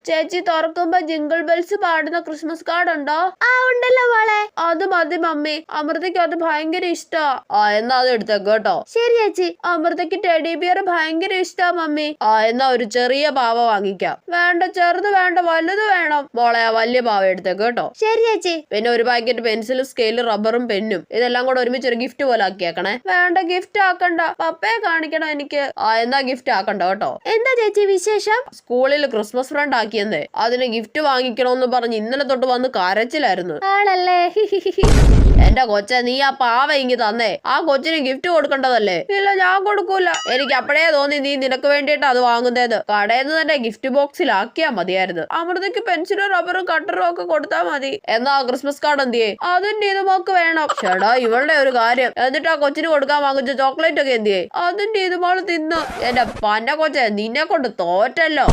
ചേച്ചി തുറക്കുമ്പോ jingle bells പാടുന്ന ക്രിസ്മസ് കാർഡ് ഉണ്ടോ? ആ ഉണ്ടല്ലോ മോളെ. അത് മതി മമ്മി, അമൃതയ്ക്ക് അത് ഭയങ്കര ഇഷ്ടാ. എന്നാ അത് എടുത്തേക്ക് കേട്ടോ. ശരി ചേച്ചി. അമൃതയ്ക്ക് ടെഡി ബിയർ ഭയങ്കര ഇഷ്ടാ മമ്മി. എന്നാ ഒരു ചെറിയ പാവ വാങ്ങിക്കാം. വേണ്ട, ചെറുത് വേണ്ട, വലുത് വേണം. മോളെ ആ വലിയ പാവ എടുത്തേക്ക് കേട്ടോ. ശരി ചേച്ചി. പിന്നെ ഒരു പാക്കറ്റ് പെൻസിലും സ്കെയിലും റബ്ബറും പെന്നും ഇതെല്ലാം കൂടെ ഒരുമിച്ച് ഒരു ഗിഫ്റ്റ് പോലെ ആക്കിയേക്കണേ. വേണ്ട, ഗിഫ്റ്റ് ആക്കണ്ട, പപ്പയെ കാണിക്കണം എനിക്ക്. എന്നാ ഗിഫ്റ്റ് ആക്കണ്ട കേട്ടോ. എന്താ ചേച്ചി വിശേഷം? സ്കൂളിൽ ക്രിസ്മസ് ഫ്രണ്ട് ആക്കിയെന്നേ, അതിന് ഗിഫ്റ്റ് വാങ്ങിക്കണോന്ന് പറഞ്ഞ് ഇന്നലെ തൊട്ട് വന്ന് കരച്ചിലായിരുന്നു. ആണല്ലേ? എന്റെ കൊച്ചെ, നീ ആ പാവ ഇങ്ങി തന്നേ. ആ കൊച്ചിന് ഗിഫ്റ്റ് കൊടുക്കേണ്ടതല്ലേ? ഇല്ല, ഞാൻ കൊടുക്കൂല. എനിക്ക് അപ്പഴേ തോന്നി നീ നിനക്ക് വേണ്ടിയിട്ട് അത് വാങ്ങുന്നേന്ന്. കടയിൽ നിന്ന് തന്നെ ഗിഫ്റ്റ് ബോക്സിലാക്കിയാ മതിയായിരുന്നു. അമൃതയ്ക്ക് പെൻസിലും റബ്ബറും കട്ടറും ഒക്കെ കൊടുത്താ മതി. എന്നാ ക്രിസ്മസ് കാർഡ് എന്തിയേ? അതും നീതുമോക്ക് വേണം. ചേടാ, ഇവളുടെ ഒരു കാര്യം. എന്നിട്ട് ആ കൊച്ചിന് കൊടുക്കാൻ വാങ്ങിച്ച ചോക്ലേറ്റ് ഒക്കെ എന്തിയേ? അതും നീതുമോള് തിന്നു. എന്റെ പന്ന കൊച്ചെ, നിന്നെ കൊണ്ട് തോറ്റല്ലോ.